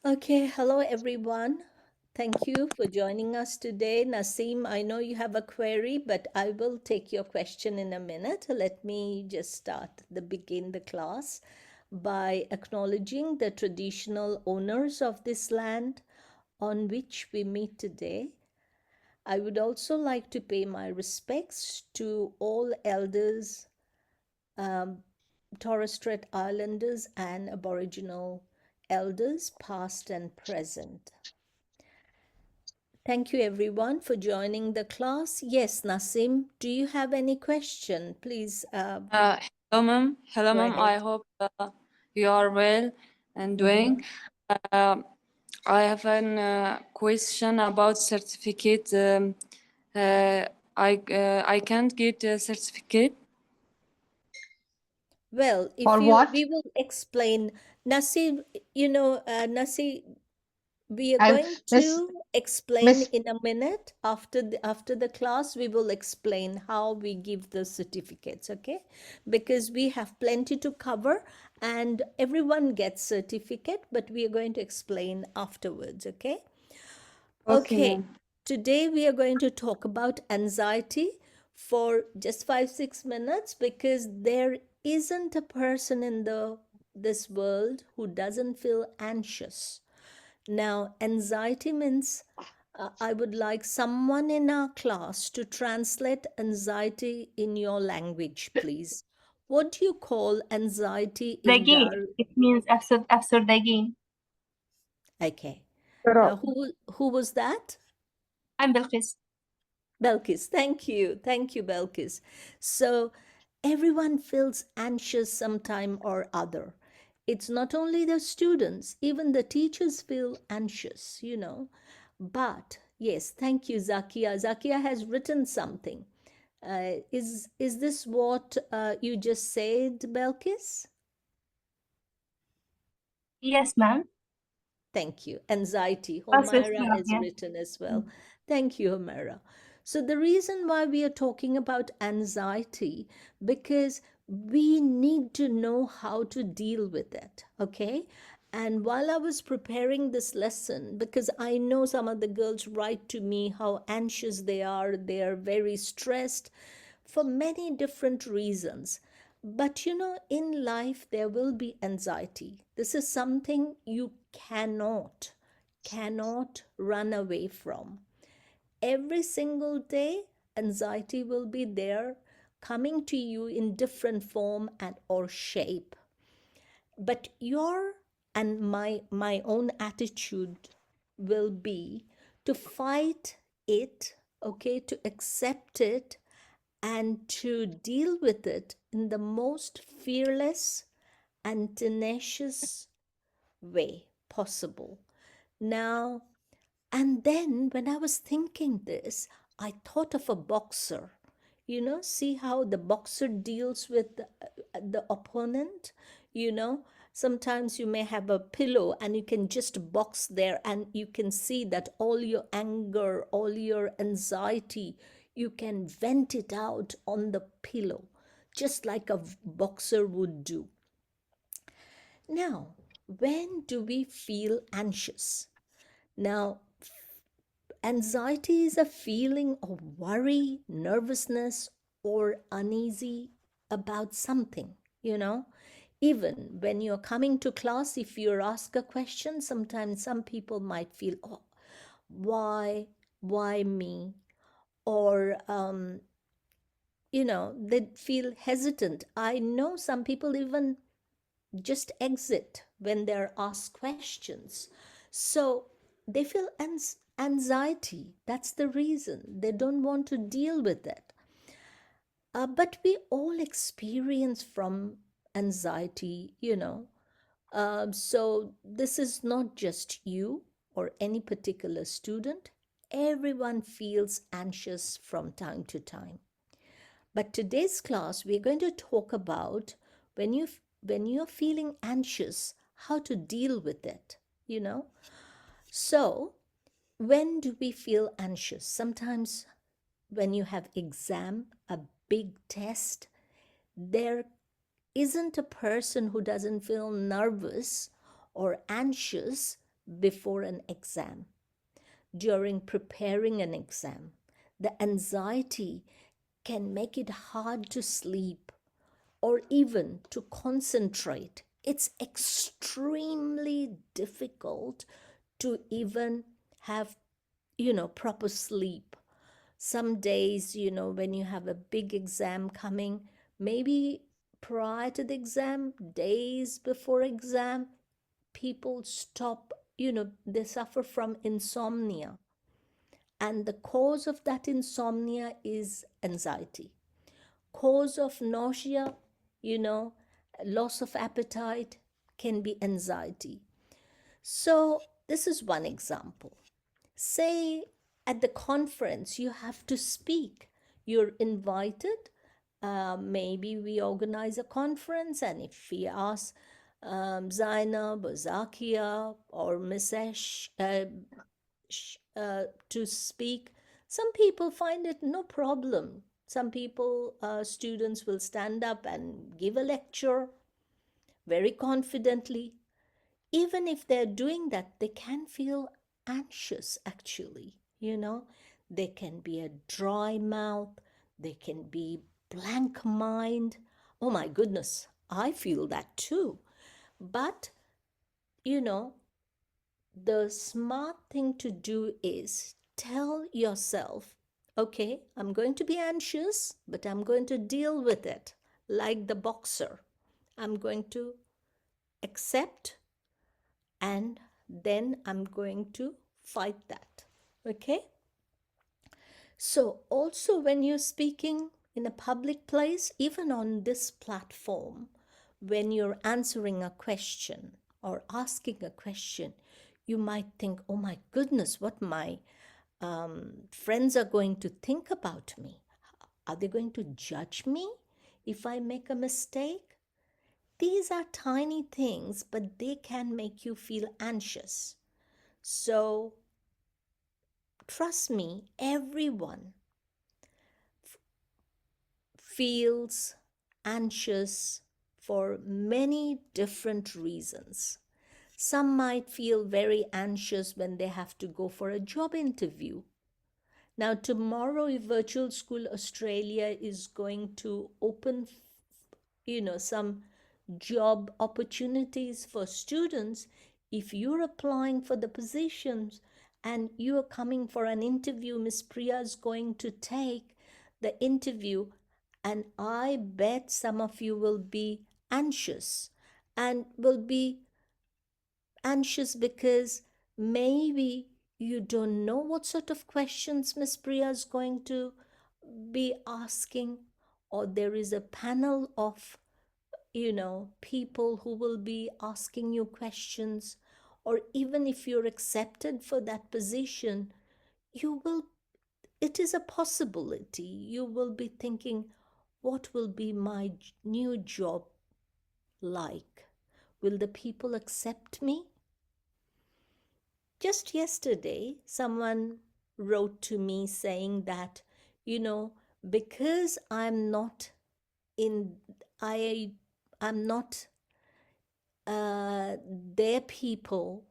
Okay, hello everyone. Thank you for joining us today. Naseem, I know you have a query, but I will take your question in a minute. Let me just begin the class by acknowledging the traditional owners of this land on which we meet today. I would also like to pay my respects to all elders, um, Torres Strait Islanders, and Aboriginal elders, past and present. Thank you everyone for joining the class. Yes, Nasim, do you have any question? Please Uh, Hello, ma'am. Hello, go ma'am. ahead. I hope you are well and Mhm. doing. Uh, I have a question about certificate. Uh, I can't get a certificate. Well, For what? we will explain. Nasim, Nasim, we are I going Miss to explain Miss in a minute after the class. We will explain how we give the certificates, okay? Because we have plenty to cover and everyone gets certificate, but we are going to explain afterwards, okay? Okay, Okay, ma'am. today we are going to talk about anxiety for just 5 6 minutes because there isn't a person in this world who doesn't feel anxious. Now, anxiety means I would like someone in our class to translate anxiety in your language, please. What do you call anxiety in Dagin. Dar? It means after Dagin. Okay. اضطراب. Who was that? I'm Bilqis. Belkis, thank you. Thank you, Belkis. So, everyone feels anxious sometime or other. It's not only the students, even the teachers feel anxious. But, yes, thank you, Zakia. Zakia has written something. Is this what you just said, Belkis? Yes, ma'am. Thank you. Anxiety. That's it. Homaira has Yeah. written as well. Thank you, Homaira. So the reason why we are talking about anxiety, because we need to know how to deal with it, okay? And while I was preparing this lesson, because I know some of the girls write to me how anxious they are very stressed for many different reasons. But in life, there will be anxiety. This is something you cannot run away from. Every single day, anxiety will be there, coming to you in different form and or shape. But your and my own attitude will be to fight it, okay, to accept it and to deal with it in the most fearless and tenacious way possible. Now, and then when I was thinking this, I thought of a boxer. See how the boxer deals with the opponent? You know, sometimes you may have a pillow and you can just box there and you can see that all your anger, all your anxiety, you can vent it out on the pillow, just like a boxer would do. Now, when do we feel anxious? Now, anxiety is a feeling of worry, nervousness, or uneasy about something, you know. Even when you're coming to class, if you're asked a question, sometimes some people might feel, oh, why, why me? Or, they feel hesitant. I know some people even just exit when they're asked questions. So they feel anxiety. That's the reason. They don't want to deal with it. But we all experience from anxiety. So this is not just you or any particular student. Everyone feels anxious from time to time. But today's class, we're going to talk about when you when you're feeling anxious, how to deal with it, you know? So, when do we feel anxious? Sometimes when you have exam, a big test, there isn't a person who doesn't feel nervous or anxious before an exam, during preparing an exam. The anxiety can make it hard to sleep or even to concentrate. It's extremely difficult to even have, proper sleep. Some days, when you have a big exam coming, maybe prior to the exam, days before exam, people stop, they suffer from insomnia. And the cause of that insomnia is anxiety. Cause of nausea, you know, loss of appetite can be anxiety. So, this is one example. Say at the conference you have to speak, you're invited. Maybe we organize a conference, and if we ask Zainab or Zakia or Miss Ash to speak, some people find it no problem. Some people, students will stand up and give a lecture very confidently. Even if they're doing that, they can feel anxious actually. There can be a dry mouth, there can be blank mind. Oh my goodness, I feel that too. But, you know, the smart thing to do is tell yourself, okay, I'm going to be anxious, but I'm going to deal with it like the boxer. I'm going to accept, and then I'm going to fight that. Okay? So, also when you're speaking in a public place, even on this platform, when you're answering a question or asking a question, you might think, oh my goodness, what my friends are going to think about me. Are they going to judge me if I make a mistake? These are tiny things, but they can make you feel anxious. So, trust me, everyone feels anxious for many different reasons. Some might feel very anxious when they have to go for a job interview. Now, tomorrow, Virtual School Australia is going to open, some job opportunities for students. If you're applying for the positions and you're coming for an interview, Miss Priya is going to take the interview, and I bet some of you will be anxious and will be anxious because maybe you don't know what sort of questions Miss Priya is going to be asking, or there is a panel of people who will be asking you questions, or even if you're accepted for that position, you will, it is a possibility, you will be thinking, what will be my new job like? Will the people accept me? Just yesterday, someone wrote to me saying that, because in, I'm not their people,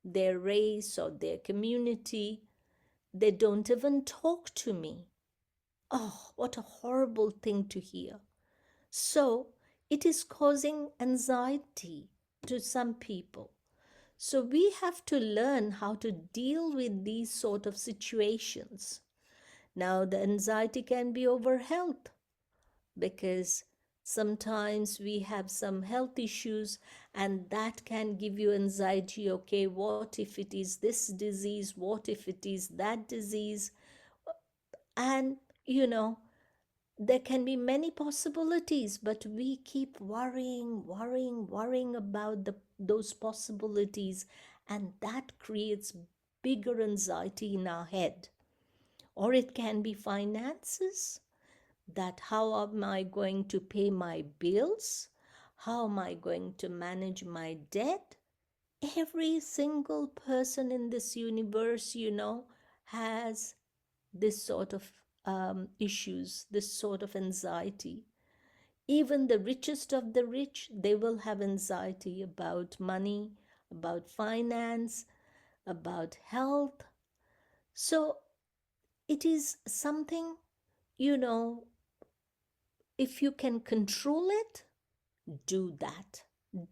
their race, or their community, they don't even talk to me. Oh, what a horrible thing to hear. So it is causing anxiety to some people. So we have to learn how to deal with these sort of situations. Now, the anxiety can be over health, because sometimes we have some health issues, and that can give you anxiety. Okay, what if it is this disease? What if it is that disease? And there can be many possibilities, but we keep worrying about those possibilities, and that creates bigger anxiety in our head. Or it can be finances, that how am I going to pay my bills? How am I going to manage my debt? Every single person in this universe, has this sort of issues, this sort of anxiety. Even the richest of the rich, they will have anxiety about money, about finance. about health. So it is something, you know, if you can control it, do that.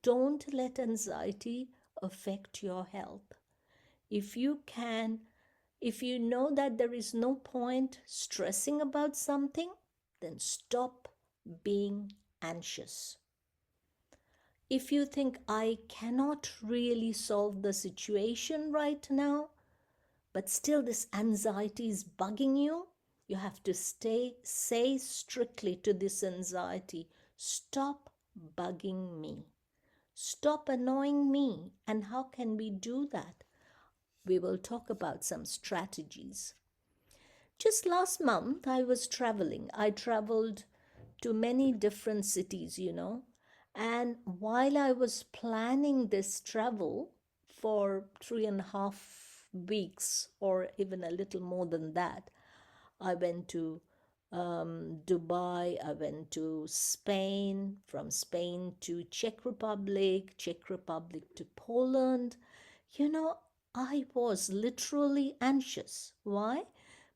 Don't let anxiety affect your health. If you can, if you know that there is no point stressing about something, then stop being anxious. If you think I cannot really solve the situation right now, but still this anxiety is bugging you, you have to say strictly to this anxiety, stop bugging me. Stop annoying me. And how can we do that? We will talk about some strategies. Just last month, I was traveling. I traveled to many different cities, And while I was planning this travel for 3.5 weeks, or even a little more than that, I went to Dubai, I went to Spain, from Spain to Czech Republic to Poland. I was literally anxious. Why?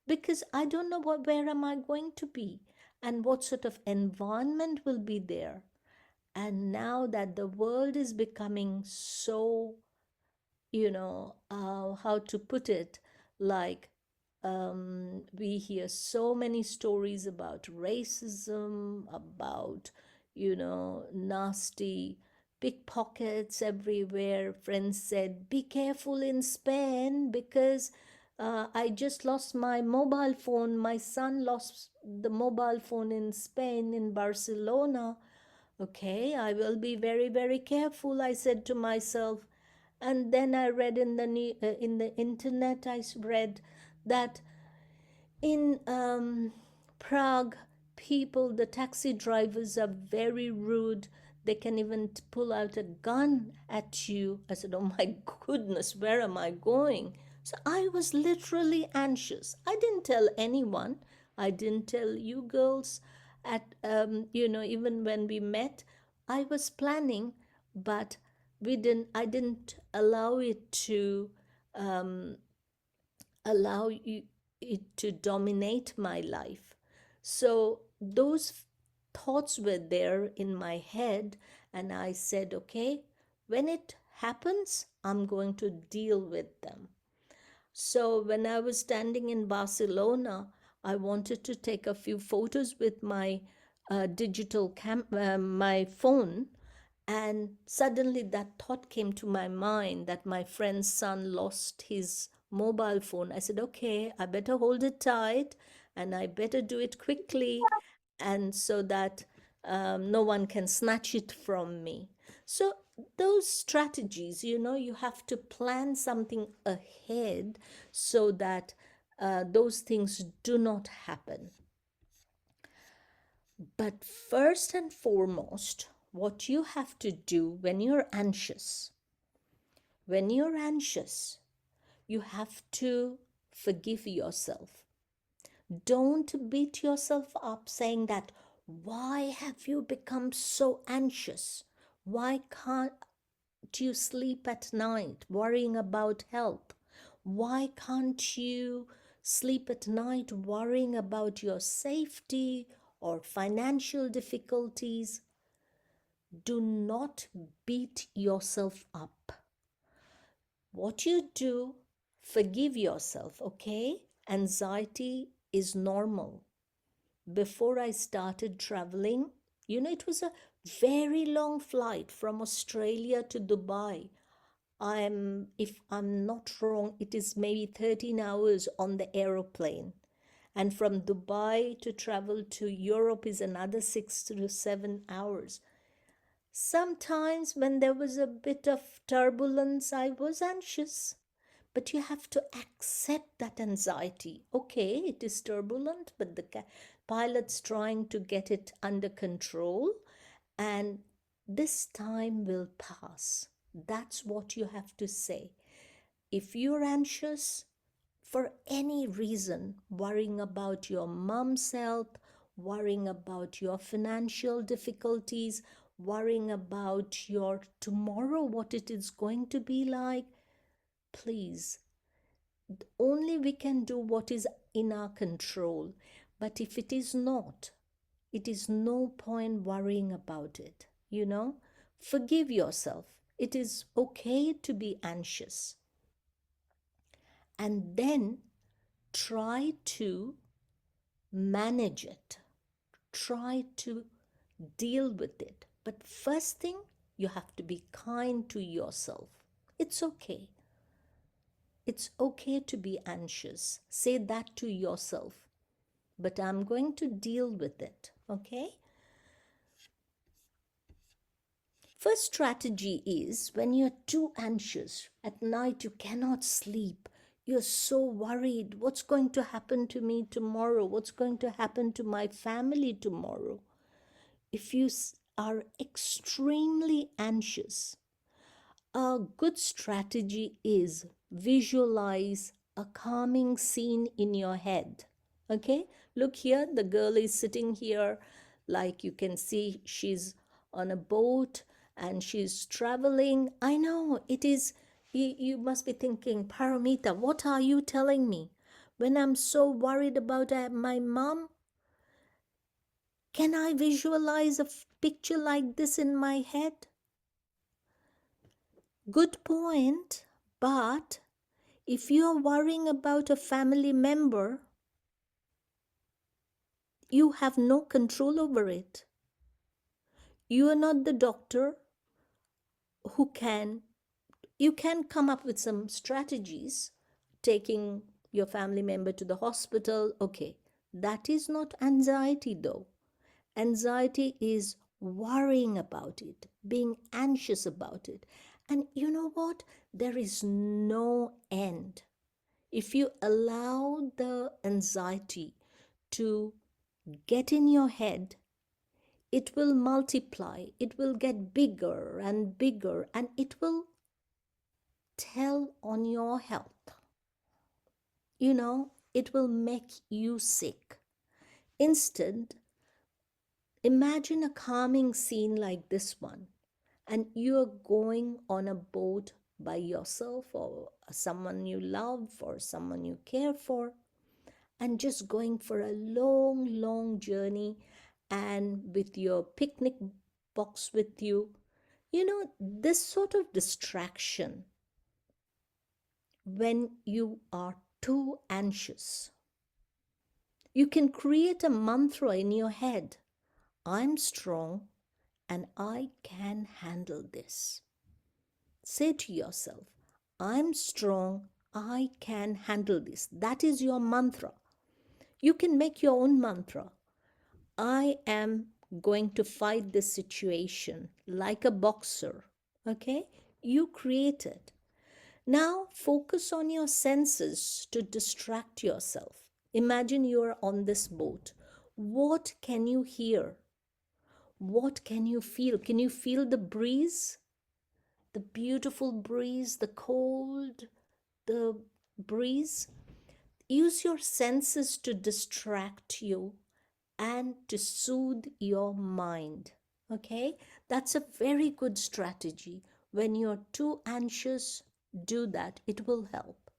Because I don't know where am I going to be and what sort of environment will be there. And now that the world is becoming so, how to put it, like we hear so many stories about racism, about, nasty pickpockets everywhere. Friends said, be careful in Spain because I just lost my mobile phone. My son lost the mobile phone in Spain, in Barcelona. Okay, I will be very, very careful, I said to myself. And then I read in the internet, read that in Prague, the taxi drivers are very rude. They can even pull out a gun at you. I said, oh my goodness, where am I going? So I was literally anxious. I didn't tell anyone. I didn't tell you girls even when we met. I was planning, but I didn't allow it to allow it to dominate my life. So those thoughts were there in my head, and I said, okay, when it happens, I'm going to deal with them. So when I was standing in Barcelona, I wanted to take a few photos with my my phone, and suddenly that thought came to my mind that my friend's son lost his mobile phone. I said, okay, I better hold it tight and I better do it quickly, and so that no one can snatch it from me. So those strategies, you have to plan something ahead so that those things do not happen. But first and foremost, what you have to do when you're anxious, you have to forgive yourself. Don't beat yourself up saying that, why have you become so anxious? Why can't you sleep at night worrying about health? Why can't you sleep at night worrying about your safety or financial difficulties? Do not beat yourself up. What you do, forgive yourself, okay? Anxiety is normal. Before I started traveling, it was a very long flight from Australia to Dubai. If I'm not wrong, it is maybe 13 hours on the aeroplane. And from Dubai to travel to Europe is another 6 to 7 hours. Sometimes when there was a bit of turbulence, I was anxious. But you have to accept that anxiety. Okay, it is turbulent, but the pilot's trying to get it under control, and this time will pass. That's what you have to say. If you're anxious for any reason, worrying about your mom's health, worrying about your financial difficulties, worrying about your tomorrow, what it is going to be like, please, only we can do what is in our control. But if it is not, it is no point worrying about it. Forgive yourself. It is okay to be anxious. And then try to manage it. Try to deal with it. But first thing, you have to be kind to yourself. It's okay. It's okay to be anxious. Say that to yourself. But I'm going to deal with it, okay? First strategy is when you're too anxious at night, you cannot sleep. You're so worried. What's going to happen to me tomorrow? What's going to happen to my family tomorrow? If you are extremely anxious, a good strategy is visualize a calming scene in your head. Okay, look here, the girl is sitting here, like you can see, she's on a boat and she's traveling. I know it is, you must be thinking, Paramita, what are you telling me? When I'm so worried about my mom, can I visualize a picture like this in my head? Good point, but if you are worrying about a family member, you have no control over it. You are not the doctor you can come up with some strategies, taking your family member to the hospital. Okay, that is not anxiety though. Anxiety is worrying about it, being anxious about it. And you know what? There is no end. If you allow the anxiety to get in your head, it will multiply, it will get bigger and bigger, and it will tell on your health. It will make you sick. Instead, imagine a calming scene like this one, and you're going on a boat by yourself or someone you love or someone you care for, and just going for a long, long journey, and with your picnic box with you. This sort of distraction, when you are too anxious, you can create a mantra in your head. I'm strong and I can handle this. Say to yourself, I'm strong, I can handle this. That is your mantra. You can make your own mantra. I am going to fight this situation like a boxer. Okay? You create it. Now focus on your senses to distract yourself. Imagine you are on this boat. What can you hear? What can you feel? Can you feel the breeze? The beautiful breeze, the cold, the breeze? Use your senses to distract you and to soothe your mind. Okay? That's a very good strategy. When you're too anxious, do that. It will help.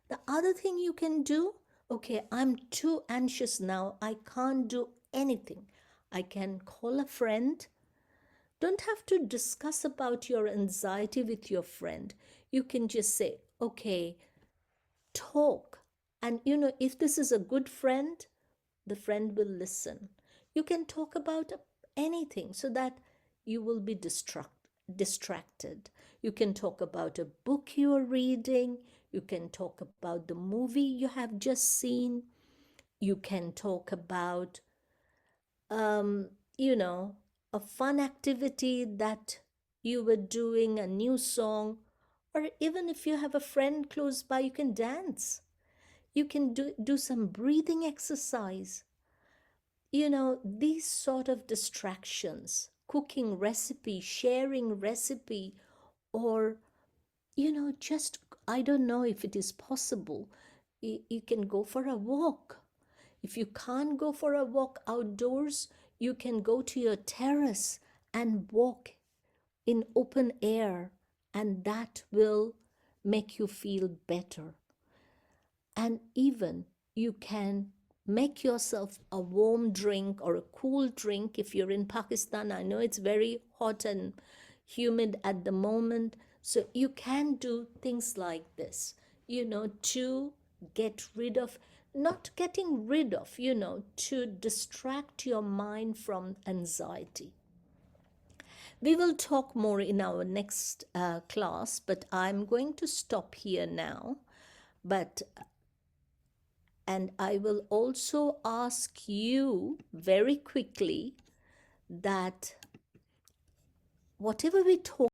The other thing you can do, okay, I'm too anxious now. I can't do anything. I can call a friend. Don't have to discuss about your anxiety with your friend. You can just say, okay, talk. And if this is a good friend, the friend will listen. You can talk about anything so that you will be distracted. You can talk about a book you are reading. You can talk about the movie you have just seen. You can talk about, um, you know, a fun activity that you were doing, a new song, or even if you have a friend close by, you can dance. You can do some breathing exercise. These sort of distractions, cooking recipe, sharing recipe, or, just, I don't know if it is possible. You can go for a walk. If you can't go for a walk outdoors, you can go to your terrace and walk in open air, and that will make you feel better. And even you can make yourself a warm drink or a cool drink. If you're in Pakistan, I know it's very hot and humid at the moment, so you can do things like this, to get rid of, not getting rid of, to distract your mind from anxiety. We will talk more in our next class, but I'm going to stop here now. And I will also ask you very quickly that whatever we talk